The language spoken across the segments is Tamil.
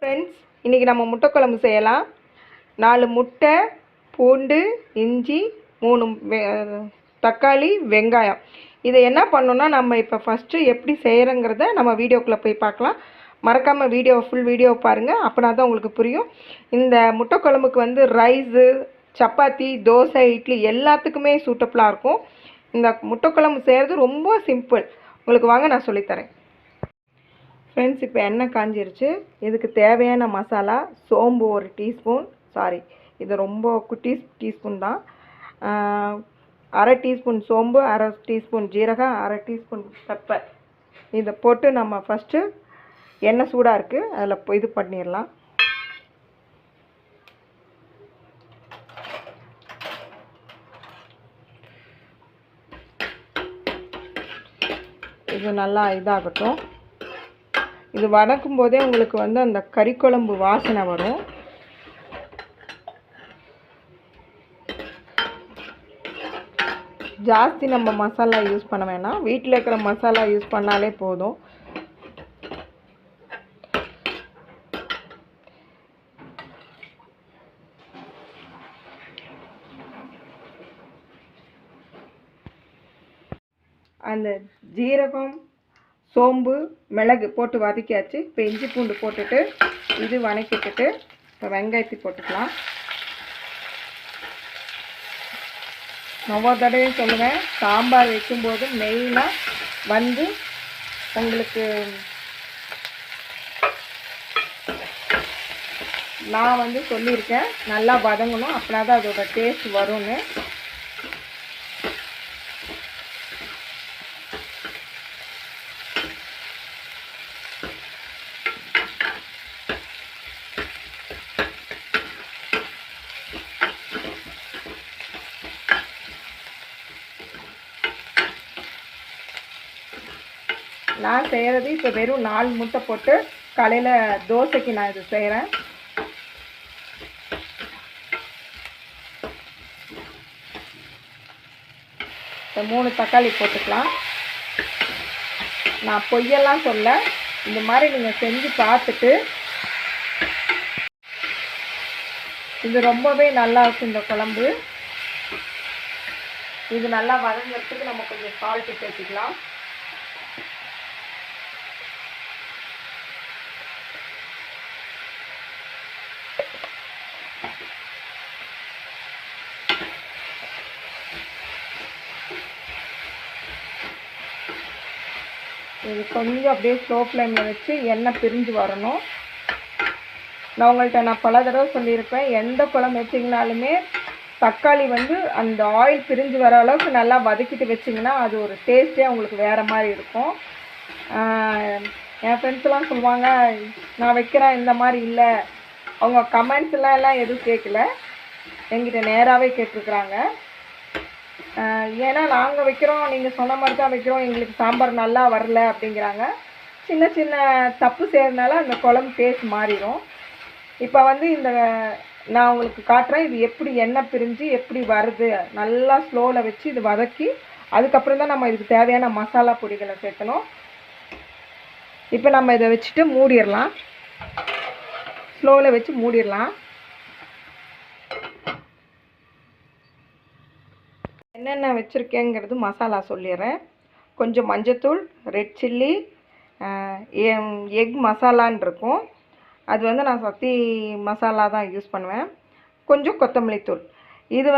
ஃப்ரெண்ட்ஸ், இன்றைக்கி நம்ம முட்டை குழம்பு செய்யலாம். 4 முட்டை, பூண்டு, இஞ்சி, 3 தக்காளி, வெங்காயம். இதை என்ன பண்ணணும்னா, நம்ம இப்போ ஃபஸ்ட்டு எப்படி செய்கிறோங்கிறத நம்ம வீடியோக்குள்ளே போய் பார்க்கலாம். மறக்காமல் ஃபுல் வீடியோ பாருங்கள், அப்படின்னா தான் உங்களுக்கு புரியும். இந்த முட்டை குழம்புக்கு ரைஸு, சப்பாத்தி, தோசை, இட்லி எல்லாத்துக்குமே சூட்டபுளாக இருக்கும். இந்த முட்டை குழம்பு செய்கிறது ரொம்ப சிம்பிள். உங்களுக்கு வாங்க நான் சொல்லித்தரேன். ஃப்ரெண்ட்ஸ், இப்போ எண்ணெய் காஞ்சிருச்சு. இதுக்கு தேவையான மசாலா: சோம்பு 1 டீஸ்பூன், இது ரொம்ப குட்டி டீஸ்பூன் தான். 1/2 டீஸ்பூன் சோம்பு, 1/2 டீஸ்பூன் ஜீரகம், 1/2 டீஸ்பூன் பெப்பர். இதை போட்டு நம்ம ஃபஸ்ட்டு எண்ணெய் சூடாக இருக்குது, அதில் இது பண்ணிடலாம். இது நல்லா இதாகட்டும். இது வதக்கும் போதே உங்களுக்கு அந்த கறிக்குழம்பு வாசனை வரும். ஜாஸ்தி நம்ம மசாலா யூஸ் பண்ண வேணாம், வீட்டில் இருக்கிற மசாலா யூஸ் பண்ணாலே போதும். அந்த ஜீரகம், சோம்பு, மிளகு போட்டு வதக்கியாச்சு. இப்போ இஞ்சி பூண்டு போட்டுட்டு இது வதக்கிட்டு இப்போ வெங்காயத்தை போட்டுக்கலாம். ஒவ்வொரு தடவையும் சொல்லுவேன், சாம்பார் வைக்கும்போது மெயினாக உங்களுக்கு நான் சொல்லியிருக்கேன், நல்லா வதங்கணும், அப்படின்னா தான் அதோட டேஸ்ட் வரும்னு. நான் செய்கிறது இப்போ வெறும் 4 முட்டை போட்டு காலையில் தோசைக்கு நான் இது செய்கிறேன். இப்போ 3 தக்காளி போட்டுக்கலாம். நான் பொய்யெல்லாம் சொல்ல, இந்த மாதிரி நீங்கள் செஞ்சு பார்த்துட்டு, இது ரொம்பவே நல்லா இருக்கும் இந்த குழம்பு. இது நல்லா வதங்கிறதுக்கு நம்ம கொஞ்சம் சால்ட்டு சேர்த்துக்கலாம். இது கொஞ்சம் அப்படியே ஸ்லோ ஃப்ளேமில் வச்சு எண்ணெய் பிரிஞ்சு வரணும். நான் பல தடவை சொல்லியிருப்பேன், எந்த குழம்பு வச்சிங்கனாலுமே தக்காளி அந்த ஆயில் பிரிஞ்சு வர அளவுக்கு நல்லா வதக்கிட்டு வச்சிங்கன்னா அது ஒரு டேஸ்ட்டே உங்களுக்கு வேறு மாதிரி இருக்கும். என் ஃப்ரெண்ட்ஸ்லாம் சொல்லுவாங்க, நான் வைக்கிறேன் இந்த மாதிரி இல்லை. அவங்க கமெண்ட்ஸ்லாம் எதுவும் கேட்கல, எங்கிட்ட நேராகவே கேட்டிருக்குறாங்க. ஏன்னா நாங்கள் வைக்கிறோம், நீங்கள் சொன்ன மாதிரி தான் வைக்கிறோம், எங்களுக்கு சாம்பார் நல்லா வரல அப்படிங்கிறாங்க. சின்ன சின்ன தப்பு செய்கிறதுனால அந்த குழம்பு டேஸ்ட் மாறிடும். இப்போ இந்த நான் உங்களுக்கு காட்டுறேன், இது எப்படி எண்ணெய் பிரிஞ்சு எப்படி வருது. நல்லா ஸ்லோவில் வச்சு இது வதக்கி அதுக்கப்புறம் தான் நம்ம இதுக்கு தேவையான மசாலா பொடிகளை சேர்க்கணும். இப்போ நம்ம இதை வச்சுட்டு மூடிடலாம், ஸ்லோவில் வச்சு மூடிடலாம். என்னென்ன வச்சுருக்கேங்கிறது மசாலா சொல்லிடுறேன். கொஞ்சம் மஞ்சத்தூள், ரெட் சில்லி, எக் மசாலான்னு இருக்கும், அது நான் சக்தி மசாலா தான் யூஸ் பண்ணுவேன். கொஞ்சம் கொத்தமல்லி தூள். இது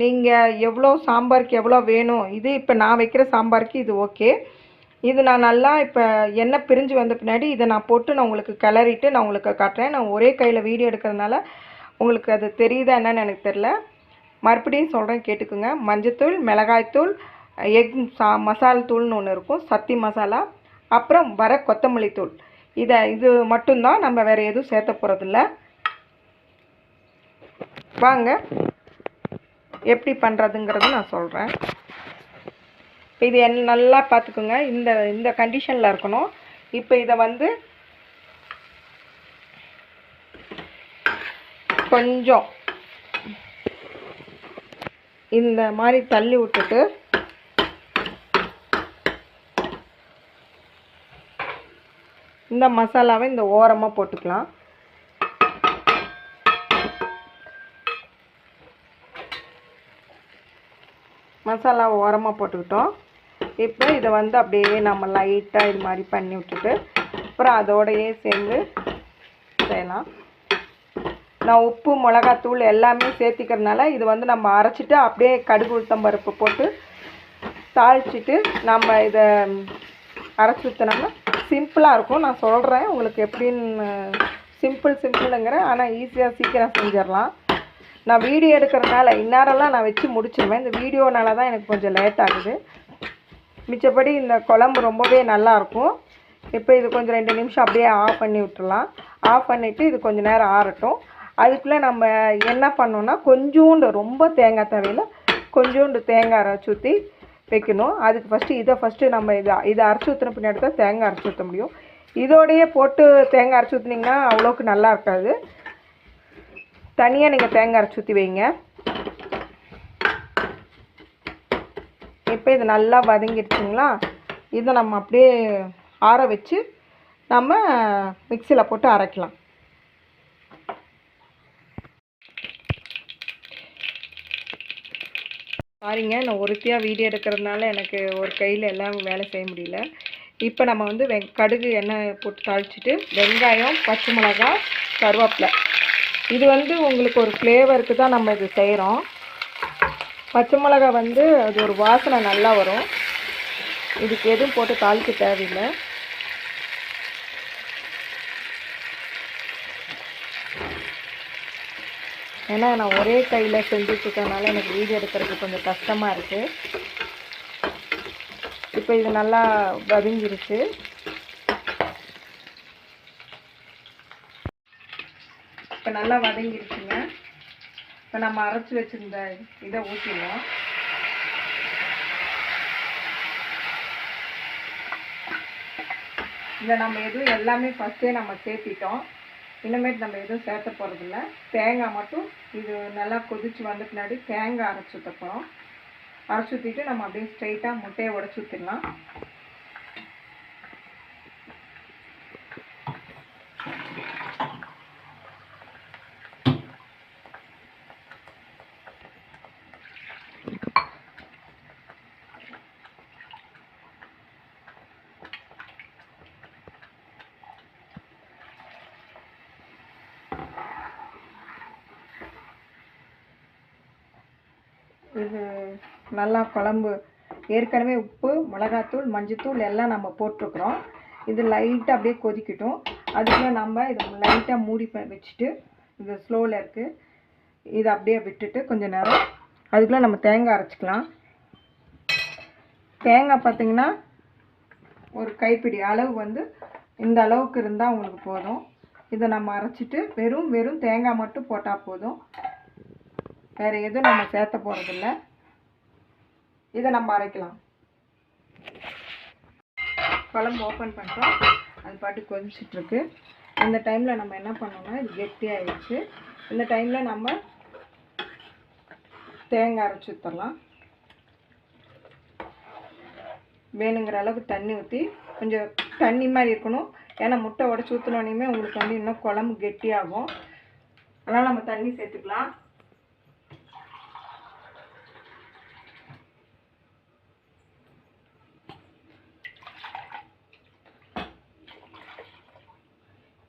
நீங்கள் எவ்வளோ சாம்பாருக்கு எவ்வளோ வேணும், இது இப்போ நான் வைக்கிற சாம்பாருக்கு இது ஓகே. இது நான் நல்லா இப்போ எண்ணெய் பிரிஞ்சு வந்த பின்னாடி இதை நான் போட்டு நான் உங்களுக்கு கிளறிட்டு நான் உங்களுக்கு காட்டுறேன். நான் ஒரே கையில் வீடியோ எடுக்கிறதுனால உங்களுக்கு அது தெரியுதா என்னன்னு எனக்கு தெரில. மறுபடியும் சொல்கிறேன், கேட்டுக்குங்க. மஞ்சத்தூள், மிளகாய்த்தூள், எக் மசால் தூள்னு ஒன்று இருக்கும், சக்தி மசாலா, அப்புறம் வர கொத்தமல்லி தூள். இது மட்டும்தான், நம்ம வேறு எதுவும் சேர்த்த போகிறதில்ல. வாங்க எப்படி பண்ணுறதுங்கிறது நான் சொல்கிறேன். இது நல்லா பார்த்துக்குங்க, இந்த கண்டிஷனில் இருக்கணும். இப்போ இதை கொஞ்சம் இந்த மாதிரி தள்ளி விட்டுட்டு இந்த மசாலாவை இந்த ஓரமாக போட்டுக்கலாம். மசாலா ஓரமாக போட்டுக்கிட்டோம். இப்போ இதை வந்து அப்படியே நம்ம லைட்டாக இது மாதிரி பண்ணி விட்டுட்டு அப்புறம் அதோடையே சேர்ந்து செய்யலாம். நான் உப்பு மிளகாத்தூள் எல்லாமே சேர்த்திக்கிறதுனால இது வந்து நம்ம அரைச்சிட்டு அப்படியே கடுகு உளுத்தம் பருப்பு போட்டு தாளிச்சிட்டு நம்ம இதை அரைச்சி ஊற்றினோம்னா சிம்பிளாக இருக்கும். நான் சொல்கிறேன் உங்களுக்கு எப்படின்னு. சிம்பிளுங்கிறேன், ஆனால் ஈஸியாக சீக்கிரம் செஞ்சிடலாம். நான் வீடியோ எடுக்கிறதுனால இந்நேரம்லாம் நான் வச்சு முடிச்சிடுவேன். இந்த வீடியோனால தான் எனக்கு கொஞ்சம் லேட் ஆகுது. மிச்சப்படி இந்த குழம்பு ரொம்பவே நல்லாயிருக்கும். இப்போ இது கொஞ்சம் 2 நிமிஷம் அப்படியே ஆஃப் பண்ணி விட்டுறலாம். ஆஃப் பண்ணிவிட்டு இது கொஞ்சம் நேரம் ஆறட்டும். அதுக்குள்ளே நம்ம என்ன பண்ணோன்னா கொஞ்சோண்டு, ரொம்ப தேங்காய் தேவையில்ல, கொஞ்சோண்டு தேங்காய் அரைச்சி ஊற்றி வைக்கணும். அதுக்கு ஃபஸ்ட்டு நம்ம இதை அரைச்சி ஊற்றின பின்னாடி தான் தேங்காய் அரைச்சி ஊற்ற முடியும். இதோடையே போட்டு தேங்காய் அரைச்சி ஊற்றினீங்கன்னா அவ்வளோக்கு நல்லா இருக்காது. தனியாக நீங்கள் தேங்காய் அரைச்சி ஊற்றி வைங்க. இப்போ இது நல்லா வதங்கிடுச்சுங்களா? இதை நம்ம அப்படியே ஆற வச்சு நம்ம மிக்சியில் போட்டு அரைக்கலாம். சாரிங்க, நான் ஒருத்தியாக வீடியோ எடுக்கிறதுனால எனக்கு ஒரு கையில் எல்லாம் வேலை செய்ய முடியல. இப்போ நம்ம வந்து கடுகு எண்ணெய் போட்டு தாளிச்சிட்டு வெங்காயம், பச்சை மிளகாய், கருவேப்பிலை, இது வந்து உங்களுக்கு ஒரு ஃப்ளேவருக்கு தான் நம்ம இது செய்கிறோம். பச்சை மிளகா வந்து அது ஒரு வாசனை நல்லா வரும். இதுக்கு எதுவும் போட்டு தாளிக்க தேவையில்லை. ஏன்னா நான் ஒரே கையில் செஞ்சுட்ருக்கனால எனக்கு வீடியோ எடுக்கிறதுக்கு கொஞ்சம் கஷ்டமாக இருக்குது. இப்போ இது நல்லா வதங்கிருச்சு. இப்போ நல்லா வதங்கிருச்சுங்க. இப்போ நம்ம அரைச்சி வச்சுருந்த இதை ஊற்றிடலாம். இதை நம்ம எதுவும் எல்லாமே ஃபஸ்ட்டே நம்ம சேர்த்திட்டோம். இனிமேட்டு நம்ம எதுவும் சேர்த்த போகிறதில்ல. தேங்காய் மட்டும் இது நல்லா கொதித்து வந்த பின்னாடி தேங்காய் அரைச்சி ஊற்ற போகிறோம். அரைச்சி ஊற்றிட்டு நம்ம அப்படியே ஸ்ட்ரைட்டாக முட்டையை உடச்சி ஊற்றிடலாம். இது நல்லா குழம்பு ஏற்கனவே உப்பு, மிளகாத்தூள், மஞ்சத்தூள் எல்லாம் நம்ம போட்டிருக்குறோம். இது லைட்டாக அப்படியே கொதிக்கட்டும். அதுக்குள்ளே நம்ம இதை லைட்டாக மூடி வச்சுட்டு, இது ஸ்லோவில் இருக்குது, இதை அப்படியே விட்டுட்டு கொஞ்சம் நேரம் அதுக்குள்ளே நம்ம தேங்காய் அரைச்சிக்கலாம். தேங்காய் பார்த்திங்கன்னா ஒரு கைப்பிடி அளவு வந்து இந்த அளவுக்கு இருந்தால் உங்களுக்கு போதும். இதை நம்ம அரைச்சிட்டு வெறும் தேங்காய் மட்டும் போட்டால் போதும். வேறு எதுவும் நம்ம சேர்த்த போகிறதில்ல. இதை நம்ம அரைக்கலாம். குழம்பு ஓப்பன் பண்ணுறோம். அது பாட்டு கொதிச்சிட்ருக்கு. இந்த டைமில் நம்ம என்ன பண்ணோம்னா, இது கெட்டியாகிடுச்சு. இந்த டைமில் நம்ம தேங்காய் அரைச்சி ஊற்றலாம். வேணுங்கிற அளவுக்கு தண்ணி ஊற்றி, கொஞ்சம் தண்ணி மாதிரி இருக்கணும். ஏன்னா முட்டை உடச்சி ஊற்றினோன்னே உங்களுக்கு வந்து இன்னும் குழம்பு கெட்டியாகும். அதனால் நம்ம தண்ணி சேர்த்துக்கலாம்.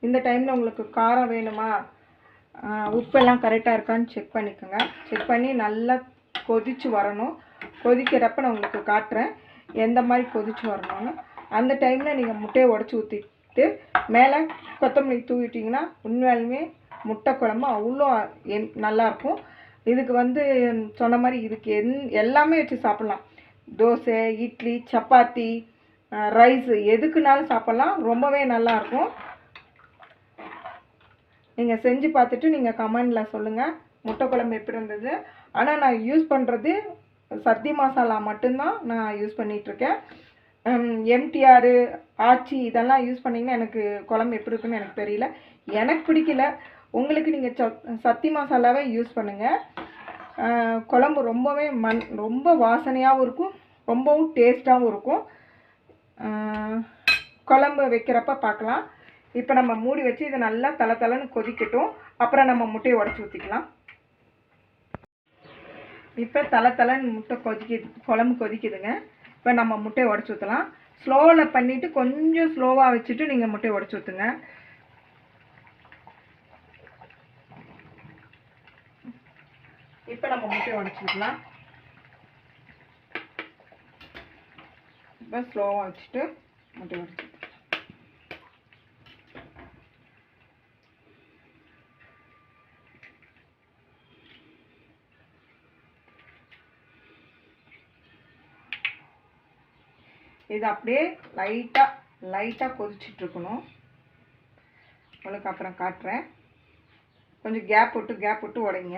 இந்த டைமில் உங்களுக்கு காரம் வேணுமா, உப்பெல்லாம் கரெக்டாக இருக்கான்னு செக் பண்ணிக்கோங்க. செக் பண்ணி நல்லா கொதித்து வரணும். கொதிக்கிறப்ப நான் உங்களுக்கு காட்டுறேன் எந்த மாதிரி கொதித்து வரணும்னு. அந்த டைமில் நீங்கள் முட்டையை உடச்சி ஊற்றிட்டு மேலே கொத்தமல்லி தூவிட்டிங்கன்னா உண்மையாலுமே முட்டை குழம்பு அவ்வளோ நல்லாயிருக்கும். இதுக்கு வந்து சொன்ன மாதிரி இதுக்கு எல்லாமே வச்சு சாப்பிட்லாம். தோசை, இட்லி, சப்பாத்தி, ரைஸு எதுக்குனாலும் சாப்பிட்லாம். ரொம்பவே நல்லாயிருக்கும். நீங்கள் செஞ்சு பார்த்துட்டு நீங்கள் கமெண்டில் சொல்லுங்கள் முட்டை குழம்பு எப்படி இருந்தது. ஆனால் நான் யூஸ் பண்ணுறது சக்தி மசாலா மட்டும்தான் நான் யூஸ் பண்ணிகிட்ருக்கேன். எம்டிஆர், ஆச்சி இதெல்லாம் யூஸ் பண்ணிங்கன்னா எனக்கு குழம்பு எப்படி இருக்குன்னு எனக்கு தெரியல. எனக்கு பிடிக்கல. உங்களுக்கு நீங்கள் சக்தி மசாலாவே யூஸ் பண்ணுங்கள். குழம்பு ரொம்பவே ரொம்ப வாசனையாகவும் இருக்கும், ரொம்பவும் டேஸ்ட்டாகவும் இருக்கும். குழம்பு வைக்கிறப்ப பார்க்கலாம். இப்போ நம்ம மூடி வச்சு இதை நல்லா தளன்னு கொதிக்கட்டும். அப்புறம் நம்ம முட்டையை உடச்சி ஊற்றிக்கலாம். இப்போ தளன்னு முட்டை குழம்பு கொதிக்குதுங்க. இப்போ நம்ம முட்டையை உடச்சி ஊற்றலாம். ஸ்லோவில் பண்ணிவிட்டு கொஞ்சம் ஸ்லோவாக வச்சுட்டு நீங்கள் முட்டையை உடச்சி ஊற்றுங்க. இப்போ நம்ம முட்டையை உடச்சி ஊற்றலாம். இப்போ ஸ்லோவாக வச்சுட்டு முட்டையை உடச்சி இது அப்படியே லைட்டாக கொதிச்சிட்ருக்கணும். உங்களுக்கு அப்புறம் காட்டுறேன். கொஞ்சம் கேப் விட்டு உடைங்க.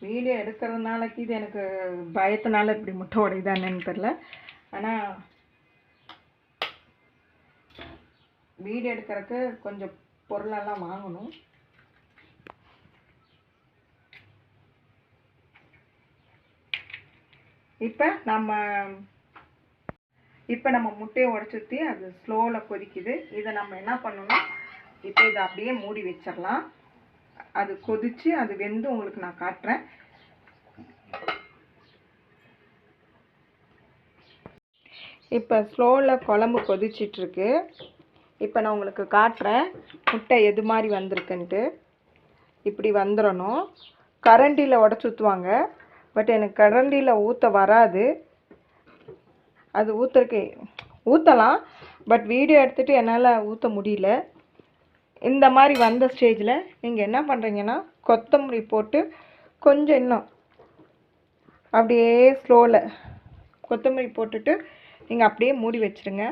வீடியோ எடுக்கிறதுனாலக்கு இது எனக்கு பயத்தினால இப்படி முட்டை உடையுதான்னு தெரில. ஆனால் வீடியோ எடுக்கிறதுக்கு கொஞ்சம் பொருளெல்லாம் வாங்கணும். இப்போ நம்ம முட்டையை உடச்சி ஊற்றி அது ஸ்லோவில் கொதிக்குது. இதை நம்ம என்ன பண்ணணும்னா இப்போ இதை அப்படியே மூடி வச்சிடலாம். அது கொதித்து அது வெந்து உங்களுக்கு நான் காட்டுறேன். இப்போ ஸ்லோவில் குழம்பு கொதிச்சிட்ருக்கு. இப்போ நான் உங்களுக்கு காட்டுறேன் முட்டை எது மாதிரி வந்திருக்குன்ட்டு. இப்படி வந்துடணும். கரண்டியில் உடச்சி ஊற்றுவாங்க. பட் எனக்கு கரண்டியில் ஊற்ற வராது. அது ஊற்றலாம். பட் வீடியோ எடுத்துகிட்டு என்னால் ஊற்ற முடியல. இந்த மாதிரி வந்த ஸ்டேஜில் நீங்கள் என்ன பண்ணுறீங்கன்னா கொத்தமல்லி போட்டு கொஞ்சம் இன்னும் அப்படியே ஸ்லோவில் கொத்தமல்லி போட்டுட்டு நீங்கள் அப்படியே மூடி வச்சுருங்க.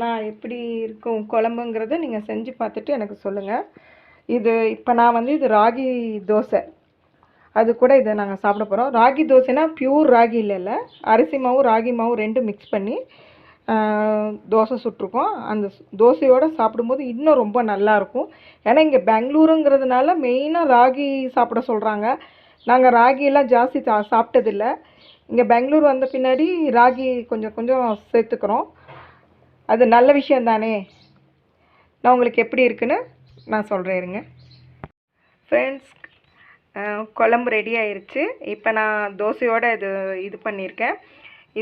நான் எப்படி இருக்கும் குழம்புங்கிறத நீங்கள் செஞ்சு பார்த்துட்டு எனக்கு சொல்லுங்கள். இப்போ நான் இது ராகி தோசை, அது கூட இதை நாங்கள் சாப்பிட போகிறோம். ராகி தோசைனா பியூர் ராகி இல்லை, அரிசி மாவு ராகி மாவு ரெண்டும் மிக்ஸ் பண்ணி தோசை சுட்டிருக்கோம். அந்த தோசையோடு சாப்பிடும்போது இன்னும் ரொம்ப நல்லாயிருக்கும். ஏன்னா இங்கே பெங்களூருங்கிறதுனால மெயினாக ராகி சாப்பிட சொல்கிறாங்க. நாங்கள் ராகியெல்லாம் ஜாஸ்தி சாப்பிட்டதில்லை. இங்கே பெங்களூர் வந்த பின்னாடி ராகி கொஞ்சம் சேர்த்துக்கிறோம். அது நல்ல விஷயம் தானே. நான் உங்களுக்கு எப்படி இருக்குன்னு நான் சொல்கிறேன் இருங்க. ஃப்ரெண்ட்ஸ், குழம்பு ரெடி ஆயிடுச்சு. இப்போ நான் தோசையோடு இது பண்ணியிருக்கேன்.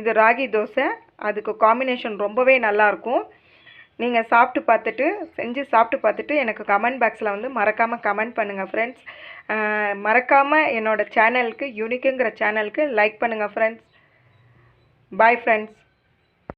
இது ராகி தோசை. அதுக்கு காம்பினேஷன் ரொம்பவே நல்லாயிருக்கும். நீங்கள் செஞ்சு சாப்பிட்டு பார்த்துட்டு எனக்கு கமெண்ட் பாக்ஸில் மறக்காமல் கமெண்ட் பண்ணுங்கள் ஃப்ரெண்ட்ஸ். மறக்காமல் என்னோடய சேனலுக்கு யூனிக்குங்கிற சேனலுக்கு லைக் பண்ணுங்கள் ஃப்ரெண்ட்ஸ். Bye friends.